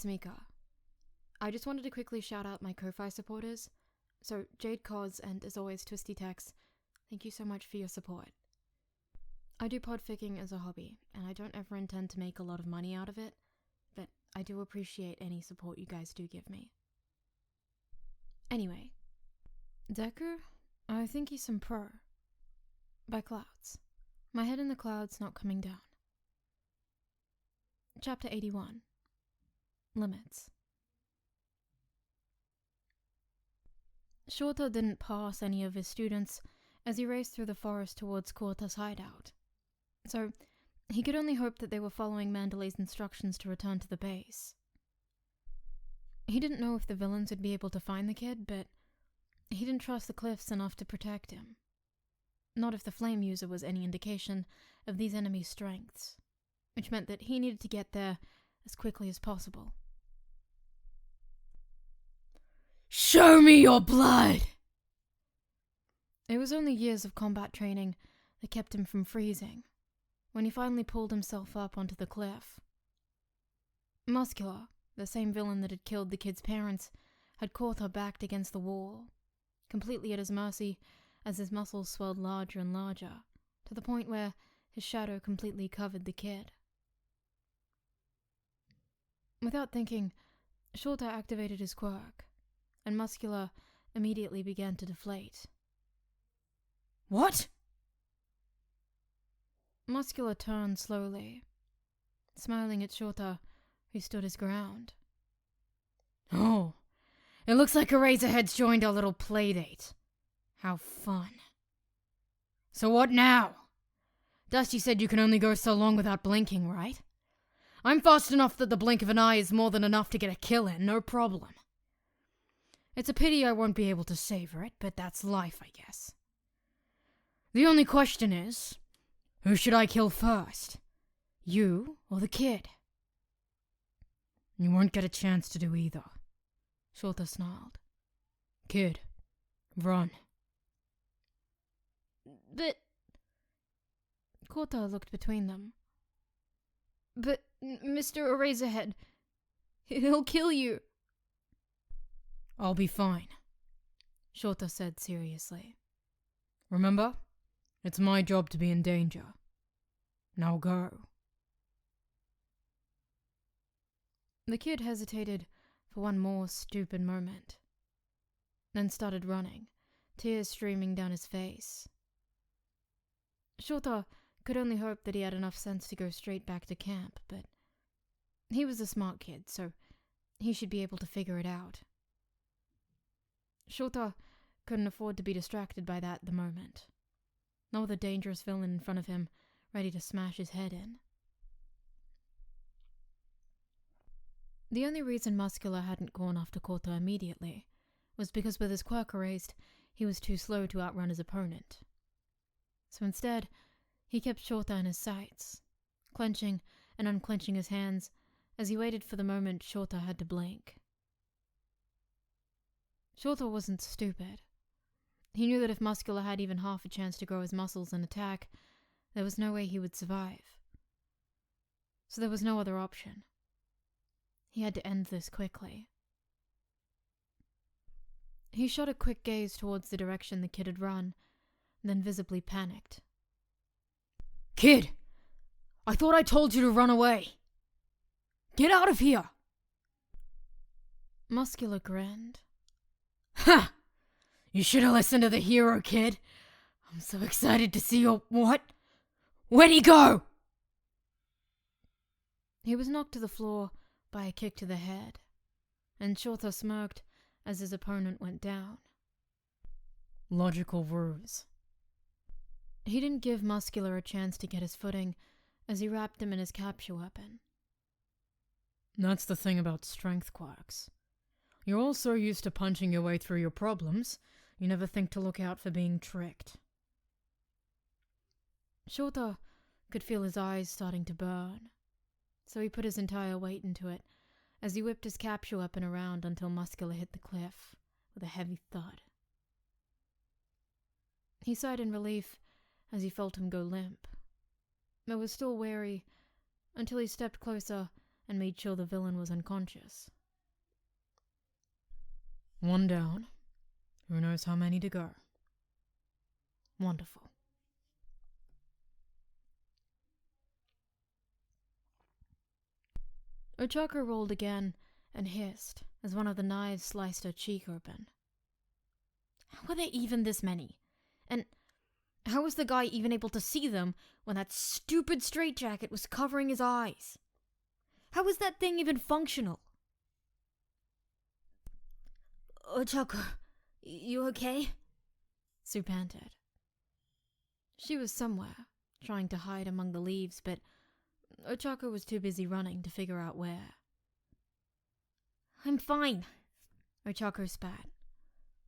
Mika. I just wanted to quickly shout out my Ko-Fi supporters. So, Jade Cos and, as always, Twisty Tex, thank you so much for your support. I do podficking as a hobby, and I don't ever intend to make a lot of money out of it, but I do appreciate any support you guys do give me. Anyway, Deku, I think he's some pro. By clouds. My head in the clouds not coming down. Chapter 81. Limits. Shota didn't pass any of his students as he raced through the forest towards Kota's hideout, so he could only hope that they were following Mandalay's instructions to return to the base. He didn't know if the villains would be able to find the kid, but he didn't trust the cliffs enough to protect him. Not if the flame user was any indication of these enemies' strengths, which meant that he needed to get there as quickly as possible. Show me your blood! It was only years of combat training that kept him from freezing, when he finally pulled himself up onto the cliff. Muscular, the same villain that had killed the kid's parents, had caught her backed against the wall, completely at his mercy as his muscles swelled larger and larger, to the point where his shadow completely covered the kid. Without thinking, Shota activated his quirk, and Muscular immediately began to deflate. What? Muscular turned slowly, smiling at Shota, who stood his ground. Oh, it looks like Eraserhead's joined our little playdate. How fun. So what now? Dusty said you can only go so long without blinking, right? I'm fast enough that the blink of an eye is more than enough to get a kill in, no problem. It's a pity I won't be able to savor it, but that's life, I guess. The only question is, who should I kill first? You or the kid? You won't get a chance to do either, Shota snarled. Kid, run. But... Kota looked between them. But, Mr. Eraserhead, he'll kill you. I'll be fine, Shota said seriously. Remember, it's my job to be in danger. Now go. The kid hesitated for one more stupid moment, then started running, tears streaming down his face. Shota could only hope that he had enough sense to go straight back to camp, but he was a smart kid, so he should be able to figure it out. Shota couldn't afford to be distracted by that at the moment, nor with a dangerous villain in front of him ready to smash his head in. The only reason Muscular hadn't gone after Kota immediately was because with his quirk erased, he was too slow to outrun his opponent. So instead, he kept Shota in his sights, clenching and unclenching his hands as he waited for the moment Shota had to blink. Shota wasn't stupid. He knew that if Muscular had even half a chance to grow his muscles and attack, there was no way he would survive. So there was no other option. He had to end this quickly. He shot a quick gaze towards the direction the kid had run, then visibly panicked. Kid! I thought I told you to run away! Get out of here! Muscular grinned. Ha! You should have listened to the hero, kid. I'm so excited to see your... What? Where'd he go? He was knocked to the floor by a kick to the head, and Shota smirked as his opponent went down. Logical ruse. He didn't give Muscular a chance to get his footing as he wrapped him in his capture weapon. That's the thing about strength quirks. You're all so used to punching your way through your problems, you never think to look out for being tricked. Shota could feel his eyes starting to burn, so he put his entire weight into it as he whipped his capture weapon around until Muscular hit the cliff with a heavy thud. He sighed in relief as he felt him go limp, but was still wary until he stepped closer and made sure the villain was unconscious. One down. Who knows how many to go? Wonderful. Ochako rolled again and hissed as one of the knives sliced her cheek open. How were there even this many? And how was the guy even able to see them when that stupid straitjacket was covering his eyes? How was that thing even functional? Ochako, you okay? Sue panted. She was somewhere, trying to hide among the leaves, but Ochako was too busy running to figure out where. I'm fine, Ochako spat,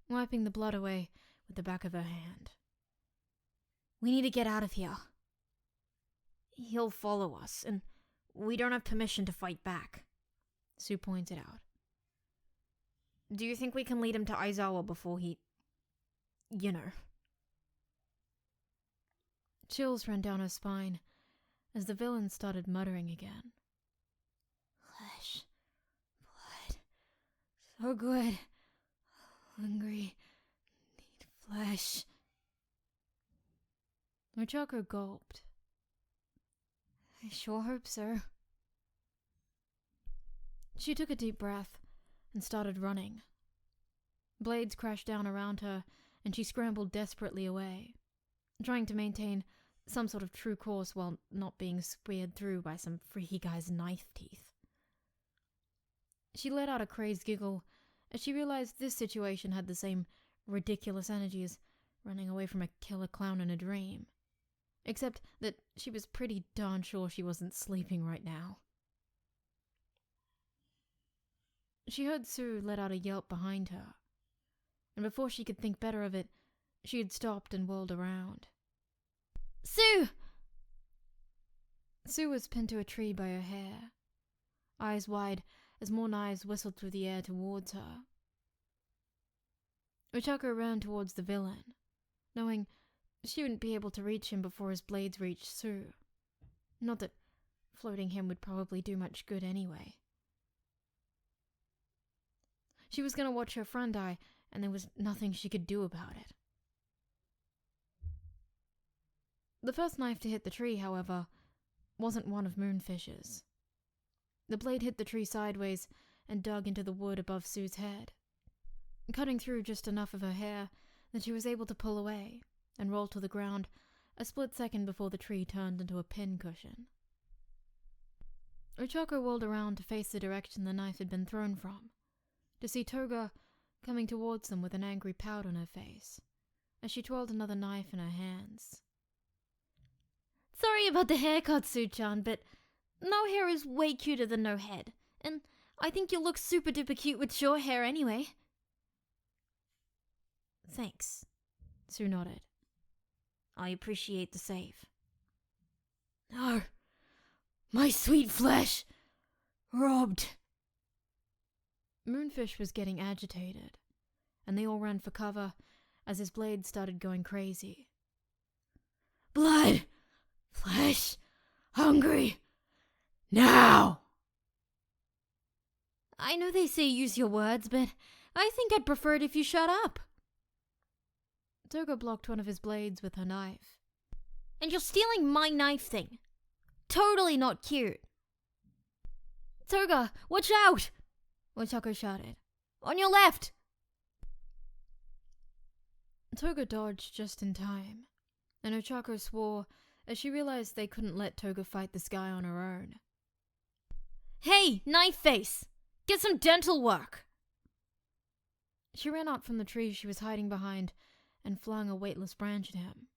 wiping the blood away with the back of her hand. We need to get out of here. He'll follow us, and we don't have permission to fight back, Sue pointed out. Do you think we can lead him to Aizawa before he... Chills ran down her spine as the villain started muttering again. Flesh. Blood. So good. Hungry. Need flesh. Ochako gulped. I sure hope so. She took a deep breath and started running. Blades crashed down around her, and she scrambled desperately away, trying to maintain some sort of true course while not being speared through by some freaky guy's knife teeth. She let out a crazed giggle as she realized this situation had the same ridiculous energy as running away from a killer clown in a dream, except that she was pretty darn sure she wasn't sleeping right now. She heard Sue let out a yelp behind her, and before she could think better of it, she had stopped and whirled around. Sue! Sue was pinned to a tree by her hair, eyes wide as more knives whistled through the air towards her. Ochako ran towards the villain, knowing she wouldn't be able to reach him before his blades reached Sue. Not that floating him would probably do much good anyway. She was going to watch her friend die, and there was nothing she could do about it. The first knife to hit the tree, however, wasn't one of MoonFish's. The blade hit the tree sideways and dug into the wood above Sue's head, cutting through just enough of her hair that she was able to pull away and roll to the ground a split second before the tree turned into a pincushion. Ochako whirled around to face the direction the knife had been thrown from, to see Toga coming towards them with an angry pout on her face, as she twirled another knife in her hands. Sorry about the haircut, Sue-chan, but no hair is way cuter than no head, and I think you'll look super duper cute with short hair anyway. Thanks, Sue nodded. I appreciate the save. No, my sweet flesh, robbed. MoonFish was getting agitated, and they all ran for cover as his blade started going crazy. Blood! Flesh! Hungry! Now! I know they say use your words, but I think I'd prefer it if you shut up. Toga blocked one of his blades with her knife. And you're stealing my knife thing. Totally not cute. Toga, watch out! Ochako shouted. On your left! Toga dodged just in time, and Ochako swore as she realized they couldn't let Toga fight this guy on her own. Hey, knife face! Get some dental work! She ran out from the tree she was hiding behind and flung a weightless branch at him,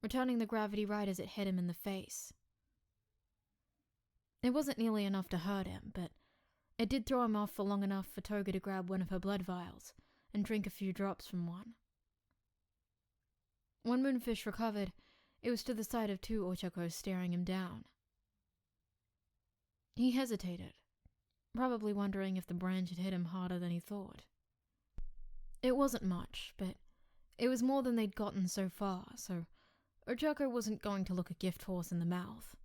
returning the gravity right as it hit him in the face. It wasn't nearly enough to hurt him, but it did throw him off for long enough for Toga to grab one of her blood vials and drink a few drops from one. When MoonFish recovered, it was to the sight of two Ochakos staring him down. He hesitated, probably wondering if the branch had hit him harder than he thought. It wasn't much, but it was more than they'd gotten so far, so Ochako wasn't going to look a gift horse in the mouth.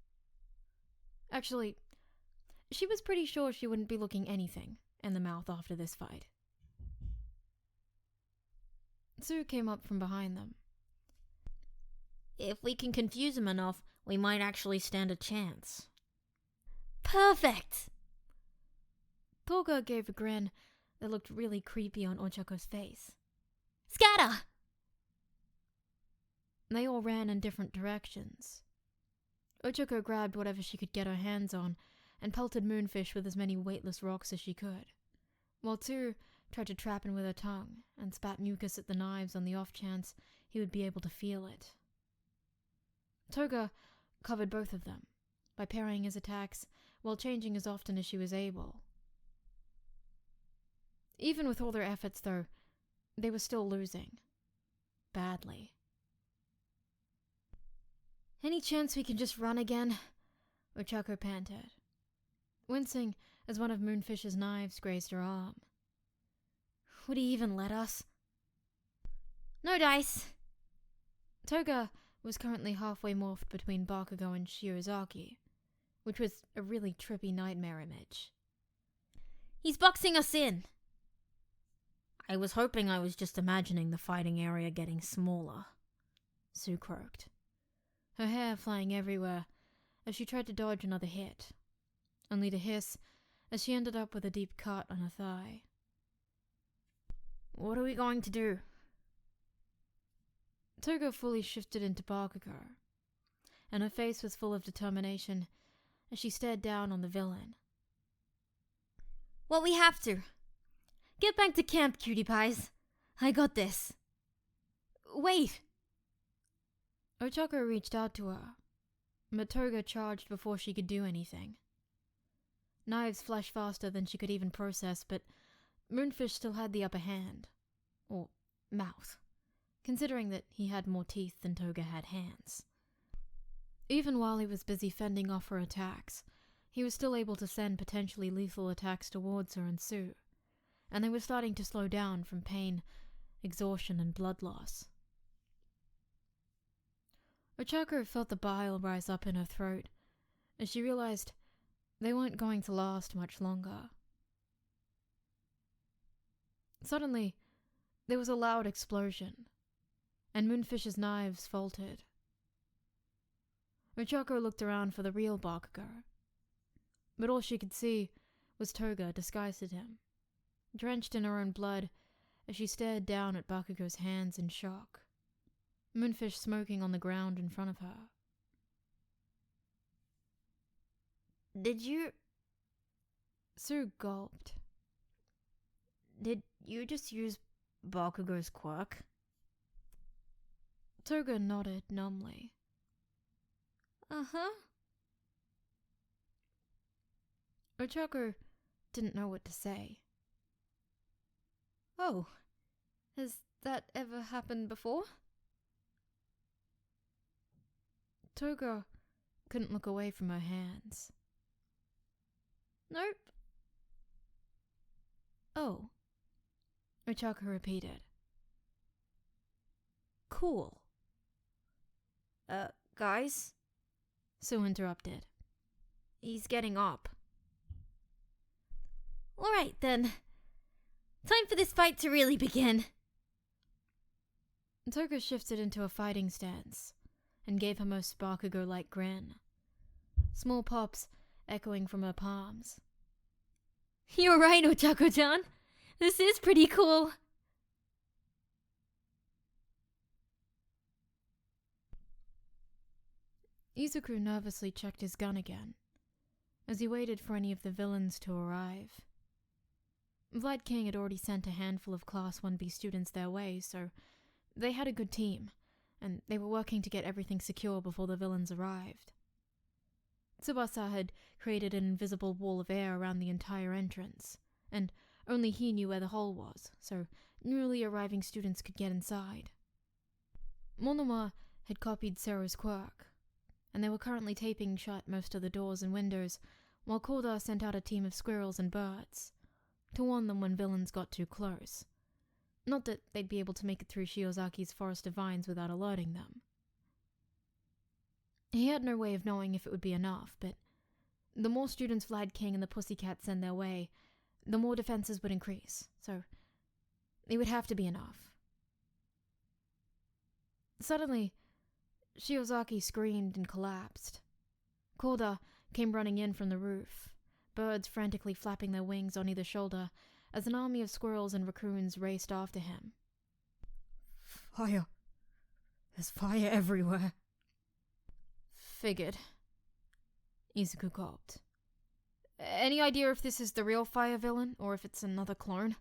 Actually, she was pretty sure she wouldn't be looking anything in the mouth after this fight. Tsuyu came up from behind them. If we can confuse him enough, we might actually stand a chance. Perfect! Toga gave a grin that looked really creepy on Ochako's face. Scatter! They all ran in different directions. Ochako grabbed whatever she could get her hands on and pelted MoonFish with as many weightless rocks as she could, while Tsuyu tried to trap him with her tongue and spat mucus at the knives on the off chance he would be able to feel it. Toga covered both of them by parrying his attacks while changing as often as she was able. Even with all their efforts, though, they were still losing. Badly. Any chance we can just run again? Ochako panted, wincing as one of MoonFish's knives grazed her arm. Would he even let us? No dice! Toga was currently halfway morphed between Bakugo and Shiozaki, which was a really trippy nightmare image. He's boxing us in! I was hoping I was just imagining the fighting area getting smaller, Sue croaked, her hair flying everywhere as she tried to dodge another hit, only to hiss as she ended up with a deep cut on her thigh. What are we going to do? Toga fully shifted into Bakugo, and her face was full of determination as she stared down on the villain. Well, we have to. Get back to camp, cutie pies. I got this. Wait! Ochako reached out to her, but Toga charged before she could do anything. Knives flashed faster than she could even process, but MoonFish still had the upper hand. Or mouth, considering that he had more teeth than Toga had hands. Even while he was busy fending off her attacks, he was still able to send potentially lethal attacks towards her and Sue, and they were starting to slow down from pain, exhaustion, and blood loss. Ochako felt the bile rise up in her throat as she realized they weren't going to last much longer. Suddenly, there was a loud explosion, and MoonFish's knives faltered. Ochako looked around for the real Bakugo, but all she could see was Toga disguised as him, drenched in her own blood as she stared down at Bakugo's hands in shock, MoonFish smoking on the ground in front of her. Did you... Sue gulped. Did you just use Bakugo's quirk? Toga nodded numbly. Uh-huh. Ochako didn't know what to say. Oh, has that ever happened before? Toga couldn't look away from her hands. Nope. Oh, Ochako repeated. Cool. Guys? Sue interrupted. He's getting up. Alright then. Time for this fight to really begin. Toga shifted into a fighting stance and gave her most Bakugo-like grin, small pops echoing from her palms. You're right, Ochako-chan. This is pretty cool. Izuku nervously checked his gun again, as he waited for any of the villains to arrive. Vlad King had already sent a handful of Class 1B students their way, so they had a good team, and they were working to get everything secure before the villains arrived. Tsubasa had created an invisible wall of air around the entire entrance, and only he knew where the hole was, so newly arriving students could get inside. Monoma had copied Sero's quirk, and they were currently taping shut most of the doors and windows, while Koda sent out a team of squirrels and birds to warn them when villains got too close. Not that they'd be able to make it through Shiozaki's forest of vines without alerting them. He had no way of knowing if it would be enough, but The more students Vlad King and the Pussycats send their way, the more defenses would increase, so it would have to be enough. Suddenly, Shiozaki screamed and collapsed. Korda came running in from the roof, birds frantically flapping their wings on either shoulder as an army of squirrels and raccoons raced after him. Fire. There's fire everywhere. Figured. Izuku gulped. Any idea if this is the real fire villain, or if it's another clone?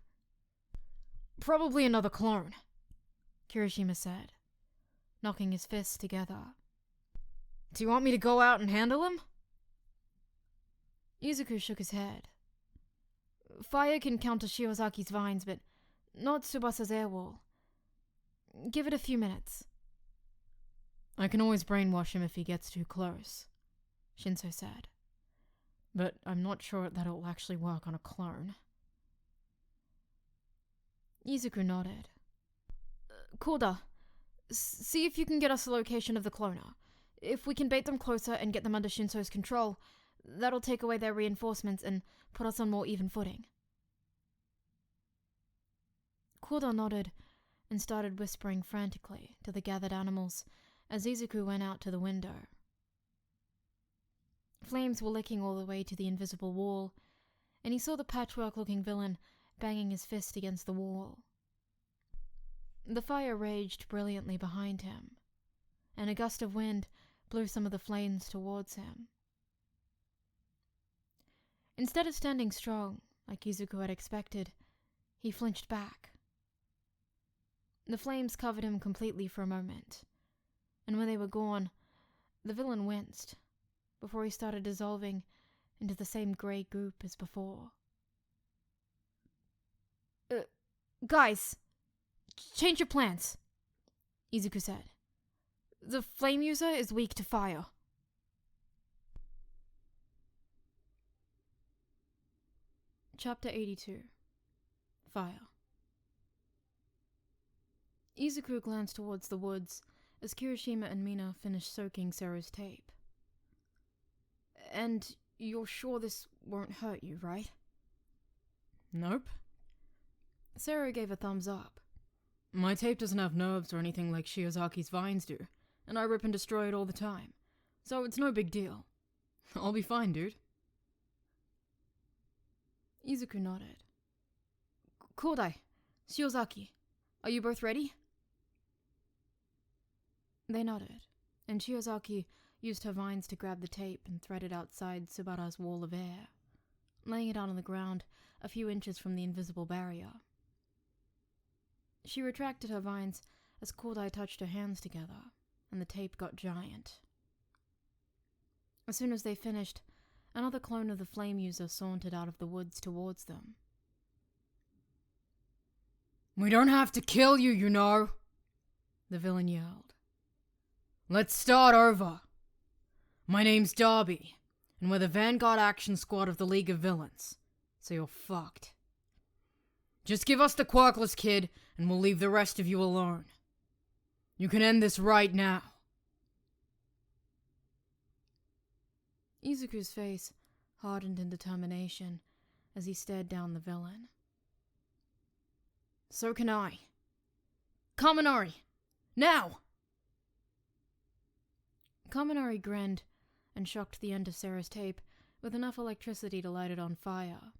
Probably another clone, Kirishima said, knocking his fists together. Do you want me to go out and handle him? Izuku shook his head. Fire can counter Shiozaki's vines, but not Tsubasa's air wall. Give it a few minutes. I can always brainwash him if he gets too close, Shinso said. But I'm not sure that it will actually work on a clone. Izuku nodded. Korda, see if you can get us the location of the cloner. If we can bait them closer and get them under Shinso's control, that'll take away their reinforcements and put us on more even footing. Korda nodded and started whispering frantically to the gathered animals as Izuku went out to the window. Flames were licking all the way to the invisible wall, and he saw the patchwork-looking villain banging his fist against the wall. The fire raged brilliantly behind him, and a gust of wind blew some of the flames towards him. Instead of standing strong, like Izuku had expected, he flinched back. The flames covered him completely for a moment, and when they were gone, the villain winced, before he started dissolving into the same grey goop as before. Guys, change your plans, Izuku said. The flame user is weak to fire. Chapter 82. Fire. Izuku glanced towards the woods as Kirishima and Mina finished soaking Seru's tape. And you're sure this won't hurt you, right? Nope. Seru gave a thumbs up. My tape doesn't have nerves or anything like Shiozaki's vines do, and I rip and destroy it all the time, so it's no big deal. I'll be fine, dude. Izuku nodded. Kodai, Shiozaki, are you both ready? They nodded, and Shiozaki used her vines to grab the tape and thread it outside Subara's wall of air, laying it out on the ground a few inches from the invisible barrier. She retracted her vines as Kodai touched her hands together, and the tape got giant. As soon as they finished, another clone of the flame user sauntered out of the woods towards them. We don't have to kill you, you know, the villain yelled. Let's start over. My name's Darby, and we're the Vanguard Action Squad of the League of Villains, so you're fucked. Just give us the quirkless kid, and we'll leave the rest of you alone. You can end this right now. Izuku's face hardened in determination as he stared down the villain. So can I. Kaminari! Now! Kaminari grinned and shocked the end of Sarah's tape with enough electricity to light it on fire.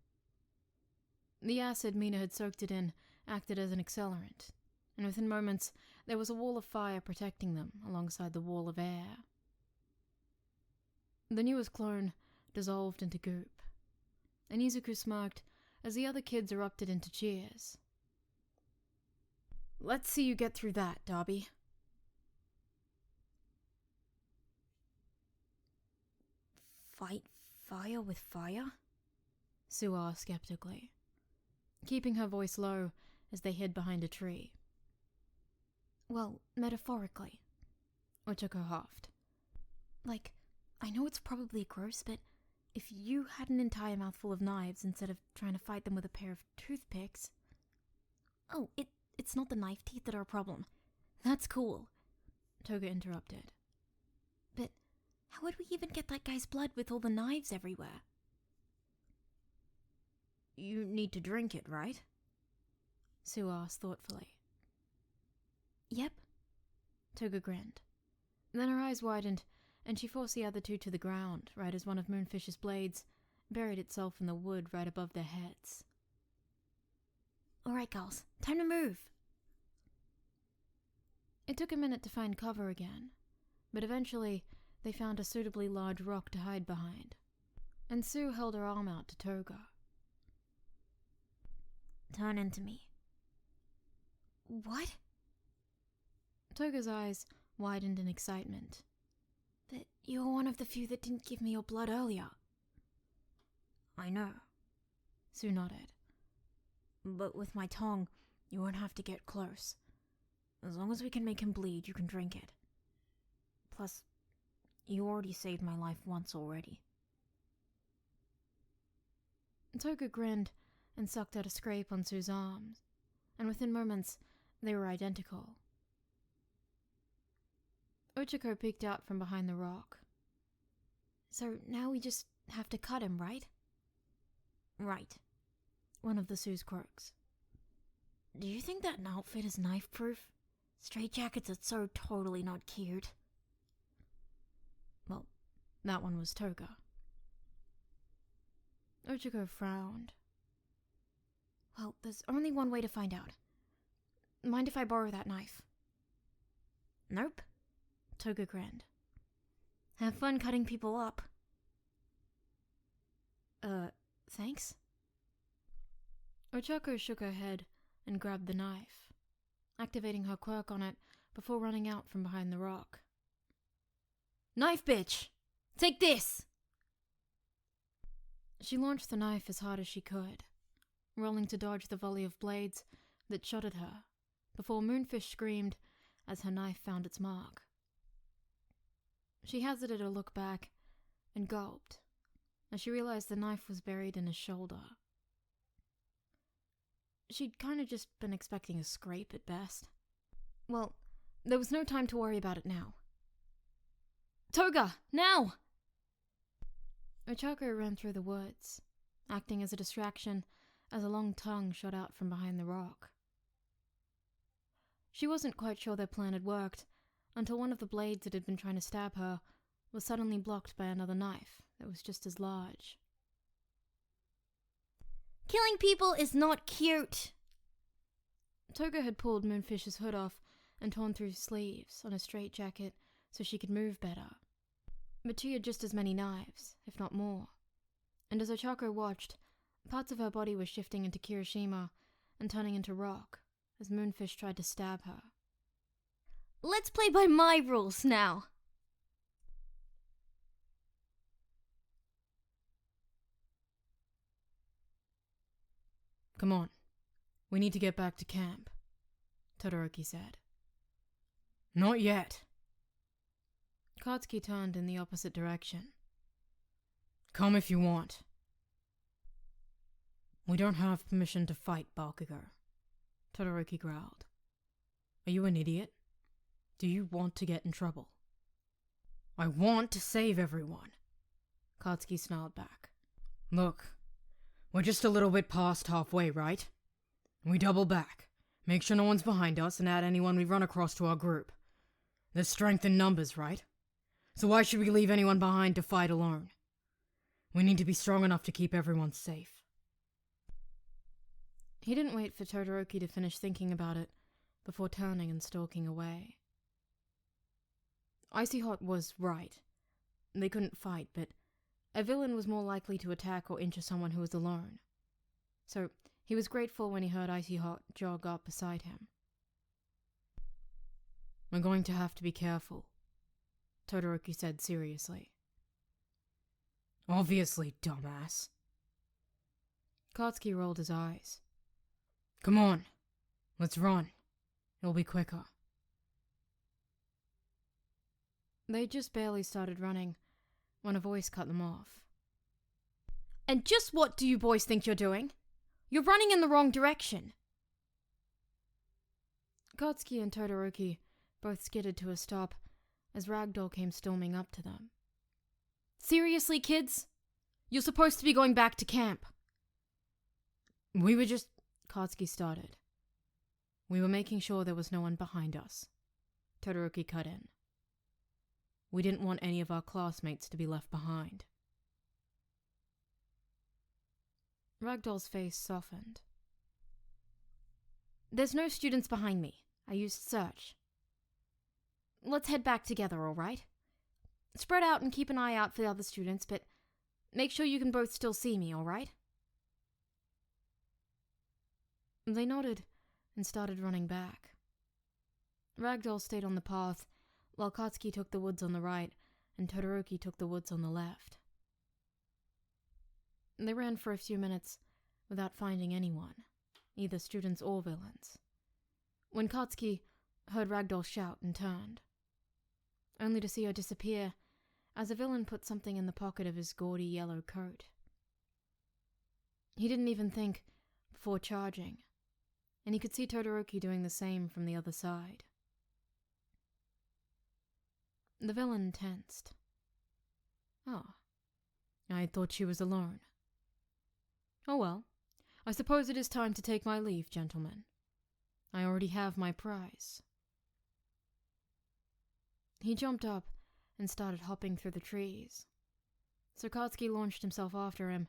The acid Mina had soaked it in acted as an accelerant, and within moments there was a wall of fire protecting them alongside the wall of air. The newest clone dissolved into goop, and Izuku smirked as the other kids erupted into cheers. Let's see you get through that, Darby. Fight fire with fire? Sue asked skeptically, keeping her voice low as they hid behind a tree. Well, metaphorically. Ochako huffed. Like, I know it's probably gross, but if you had an entire mouthful of knives instead of trying to fight them with a pair of toothpicks... Oh, it's not the knife teeth that are a problem. That's cool, Toga interrupted. But How would we even get that guy's blood with all the knives everywhere? You need to drink it, right? Sue asked thoughtfully. Yep. Toga grinned. Then her eyes widened, and she forced the other two to the ground, right as one of MoonFish's blades buried itself in the wood right above their heads. Alright, girls, time to move. It took a minute to find cover again, but eventually they found a suitably large rock to hide behind, and Sue held her arm out to Toga. Turn into me. What? Toga's eyes widened in excitement. But you're one of the few that didn't give me your blood earlier. I know. Sue nodded. But with my tongue, you won't have to get close. As long as we can make him bleed, you can drink it. Plus, you already saved my life once already. Toga grinned and sucked out a scrape on Sue's arms, and within moments, they were identical. Ochako peeked out from behind the rock. So now we just have to cut him, right? Right. One of the Sue's quirks. Do you think that an outfit is knife-proof? Straitjackets are so totally not cute. Well, that one was Toga. Ochako frowned. Well, there's only one way to find out. Mind if I borrow that knife? Nope. Toga grinned. Have fun cutting people up. Thanks? Ochako shook her head and grabbed the knife, activating her quirk on it before running out from behind the rock. Knife, bitch! Take this! She launched the knife as hard as she could, rolling to dodge the volley of blades that shot at her, before MoonFish screamed as her knife found its mark. She hazarded a look back and gulped as she realized the knife was buried in his shoulder. She'd kind of just been expecting a scrape at best. Well, there was no time to worry about it now. Toga, now! Ochako ran through the woods, acting as a distraction as a long tongue shot out from behind the rock. She wasn't quite sure their plan had worked until one of the blades that had been trying to stab her was suddenly blocked by another knife that was just as large. Killing people is not cute! Toga had pulled MoonFish's hood off and torn through sleeves on a straitjacket so she could move better. But she had just as many knives, if not more. And as Ochako watched, parts of her body were shifting into Kirishima and turning into rock as MoonFish tried to stab her. Let's play by my rules now! Come on. We need to get back to camp, Todoroki said. Not yet. Katsuki turned in the opposite direction. Come if you want. We don't have permission to fight, Bakugo, Todoroki growled. Are you an idiot? Do you want to get in trouble? I want to save everyone, Katsuki snarled back. Look, we're just a little bit past halfway, right? We double back, make sure no one's behind us, and add anyone we run across to our group. There's strength in numbers, right? So why should we leave anyone behind to fight alone? We need to be strong enough to keep everyone safe. He didn't wait for Todoroki to finish thinking about it before turning and stalking away. Icy Hot was right. They couldn't fight, but a villain was more likely to attack or injure someone who was alone. So he was grateful when he heard Icy Hot jog up beside him. We're going to have to be careful, Todoroki said seriously. Obviously, dumbass. Katsuki rolled his eyes. Come on, let's run. It'll be quicker. They just barely started running when a voice cut them off. And just what do you boys think you're doing? You're running in the wrong direction. Katsuki and Todoroki both skidded to a stop as Ragdoll came storming up to them, Seriously, kids? You're supposed to be going back to camp. We were just... Katsuki started. We were making sure there was no one behind us. Todoroki cut in. We didn't want any of our classmates to be left behind. Ragdoll's face softened. There's no students behind me. I used search. Let's head back together, alright? Spread out and keep an eye out for the other students, but make sure you can both still see me, alright? They nodded and started running back. Ragdoll stayed on the path, while Katsuki took the woods on the right and Todoroki took the woods on the left. They ran for a few minutes without finding anyone, either students or villains, when Katsuki heard Ragdoll shout and turned, only to see her disappear as a villain put something in the pocket of his gaudy yellow coat. He didn't even think before charging, and he could see Todoroki doing the same from the other side. The villain tensed. Oh, I thought she was alone. Oh well, I suppose it is time to take my leave, gentlemen. I already have my prize. He jumped up and started hopping through the trees. So Katsuki launched himself after him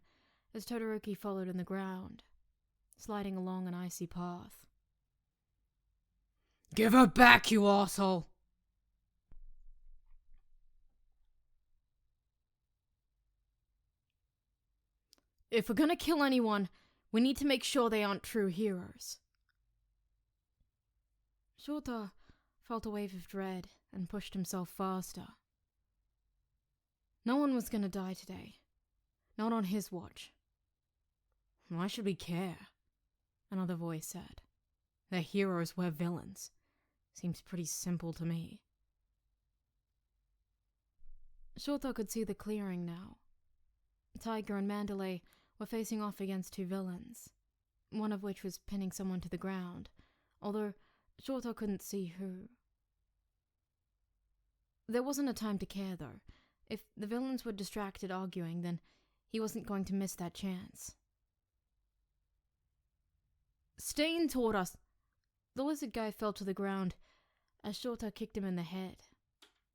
as Todoroki followed in the ground, sliding along an icy path. Give her back, you arsehole! If we're gonna kill anyone, we need to make sure they aren't true heroes. Shota felt a wave of dread and pushed himself faster. No one was gonna die today. Not on his watch. Why should we care? Another voice said. They're heroes, we're villains. Seems pretty simple to me. Shota could see the clearing now. Tiger and Mandalay were facing off against two villains, one of which was pinning someone to the ground, although Shota couldn't see who. There wasn't a time to care, though. If the villains were distracted arguing, then he wasn't going to miss that chance. Stain toward us! The lizard guy fell to the ground as Shota kicked him in the head,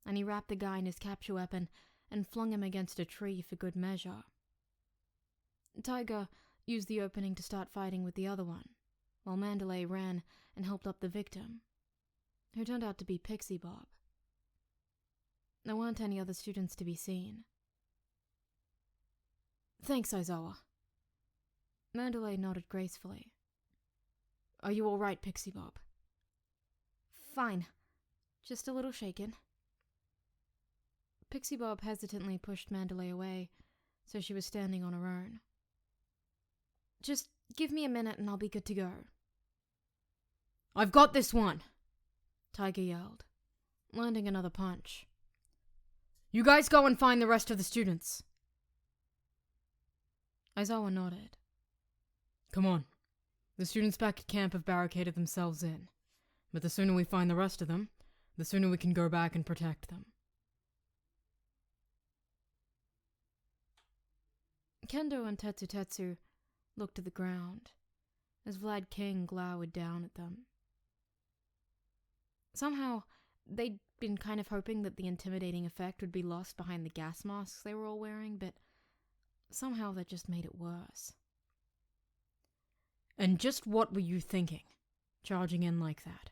and he wrapped the guy in his capture weapon and flung him against a tree for good measure. Tiger used the opening to start fighting with the other one, while Mandalay ran and helped up the victim, who turned out to be Pixie Bob. There weren't any other students to be seen. Thanks, Aizawa. Mandalay nodded gracefully. Are you all right, Pixie Bob? Fine. Just a little shaken. Pixie Bob hesitantly pushed Mandalay away, so she was standing on her own. Just give me a minute and I'll be good to go. I've got this one, Tiger yelled, landing another punch. You guys go and find the rest of the students. Aizawa nodded. Come on. The students back at camp have barricaded themselves in, but the sooner we find the rest of them, the sooner we can go back and protect them. Kendo and Tetsu looked to the ground, as Vlad King glowered down at them. Somehow, they'd been kind of hoping that the intimidating effect would be lost behind the gas masks they were all wearing, but somehow that just made it worse. And just what were you thinking, charging in like that?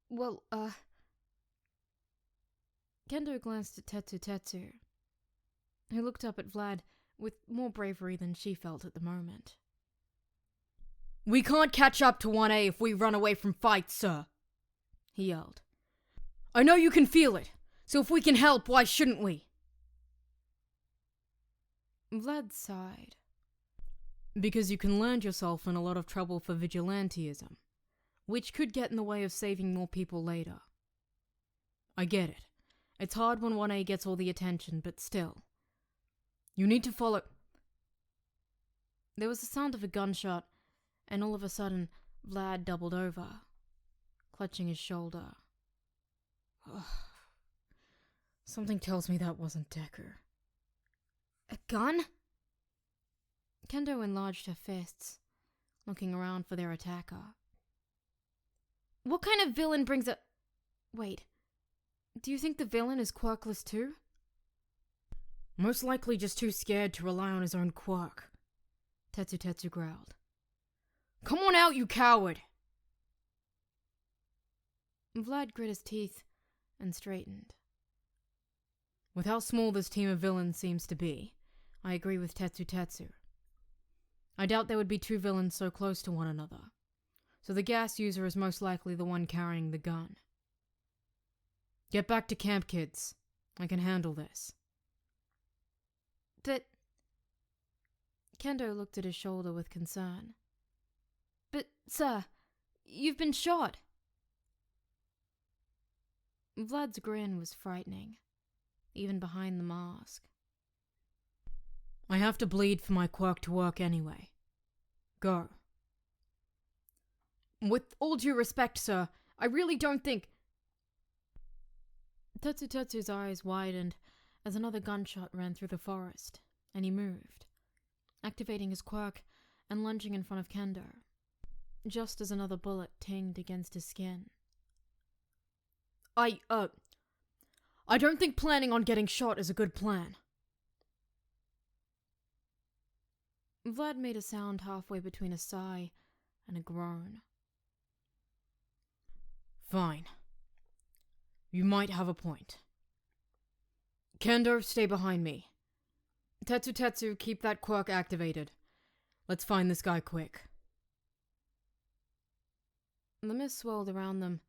Well, Kendo glanced at Tetsu, who looked up at Vlad with more bravery than she felt at the moment. We can't catch up to 1A if we run away from fights, sir, he yelled. I know you can feel it, so if we can help, why shouldn't we? Vlad sighed. Because you can land yourself in a lot of trouble for vigilantism, which could get in the way of saving more people later. I get it. It's hard when 1A gets all the attention, but still. You need to follow... There was the sound of a gunshot, and all of a sudden, Vlad doubled over, clutching his shoulder. Something tells me that wasn't Deku. A gun? Kendo enlarged her fists, looking around for their attacker. What kind of villain brings a... Wait, do you think the villain is quirkless too? Most likely just too scared to rely on his own quirk, Tetsu growled. Come on out, you coward! Vlad grit his teeth and straightened. With how small this team of villains seems to be, I agree with Tetsu. I doubt there would be two villains so close to one another, so the gas user is most likely the one carrying the gun. Get back to camp, kids. I can handle this. But... Kendo looked at his shoulder with concern. But, sir, you've been shot. Vlad's grin was frightening, even behind the mask. I have to bleed for my quirk to work anyway. Go. With all due respect, sir, I really don't think... Tetsu's eyes widened as another gunshot ran through the forest, and he moved, activating his quirk and lunging in front of Kendo, just as another bullet tinged against his skin. I don't think planning on getting shot is a good plan. Vlad made a sound halfway between a sigh and a groan. Fine. You might have a point. Kendo, stay behind me. Tetsu, keep that quirk activated. Let's find this guy quick. The mist swirled around them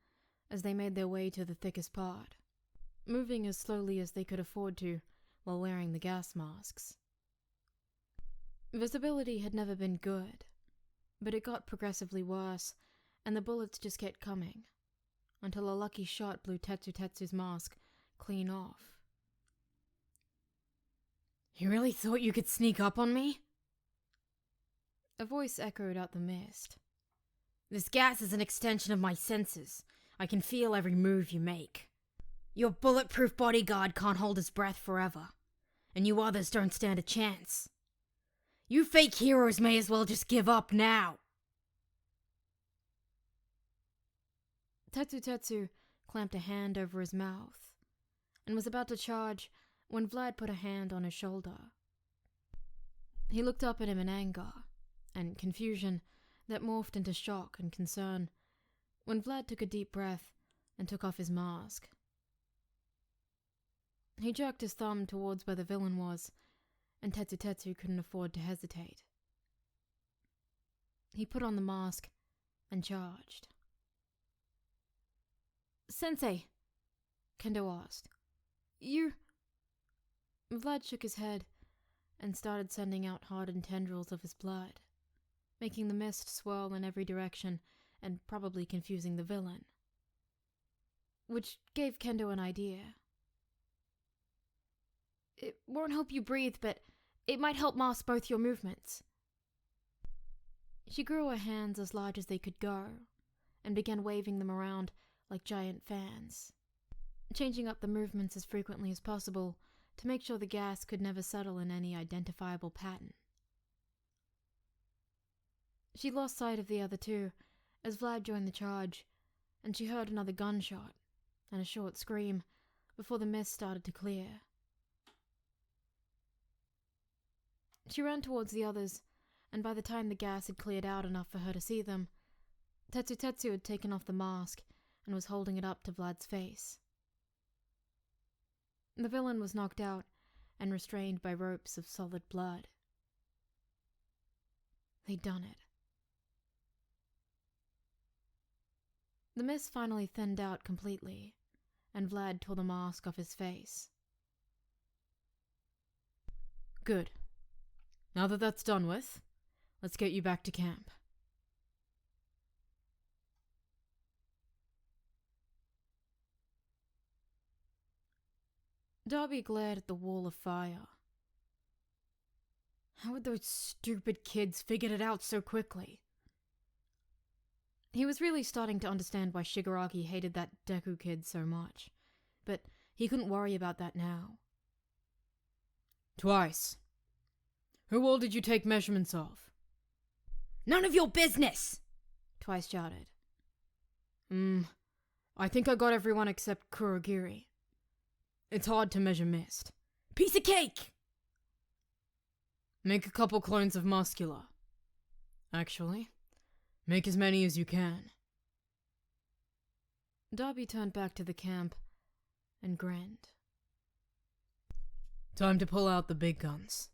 as they made their way to the thickest part, moving as slowly as they could afford to while wearing the gas masks. Visibility had never been good, but it got progressively worse, and the bullets just kept coming, until a lucky shot blew Tetsu's mask clean off. You really thought you could sneak up on me? A voice echoed out the mist. This gas is an extension of my senses. I can feel every move you make. Your bulletproof bodyguard can't hold his breath forever, and you others don't stand a chance. You fake heroes may as well just give up now. Tetsu clamped a hand over his mouth and was about to charge when Vlad put a hand on his shoulder. He looked up at him in anger and confusion that morphed into shock and concern when Vlad took a deep breath and took off his mask. He jerked his thumb towards where the villain was, and Tetsu couldn't afford to hesitate. He put on the mask and charged. "Sensei," Kendo asked. "You..." Vlad shook his head and started sending out hardened tendrils of his blood, making the mist swirl in every direction and probably confusing the villain. Which gave Kendo an idea. "It won't help you breathe, but it might help mask both your movements." She grew her hands as large as they could go and began waving them around like giant fans, changing up the movements as frequently as possible to make sure the gas could never settle in any identifiable pattern. She lost sight of the other two as Vlad joined the charge, and she heard another gunshot and a short scream before the mist started to clear. She ran towards the others, and by the time the gas had cleared out enough for her to see them, Tetsu had taken off the mask and was holding it up to Vlad's face. The villain was knocked out and restrained by ropes of solid blood. They'd done it. The mist finally thinned out completely, and Vlad tore the mask off his face. Good. Now that that's done with, let's get you back to camp. Darby glared at the wall of fire. How had those stupid kids figured it out so quickly? He was really starting to understand why Shigaraki hated that Deku kid so much, but He couldn't worry about that now. Twice. Who all did you take measurements of? None of your business! Twice shouted. I think I got everyone except Kurogiri. It's hard to measure mist. Piece of cake! Make a couple clones of Muscular. Actually, make as many as you can. Darby turned back to the camp and grinned. Time to pull out the big guns.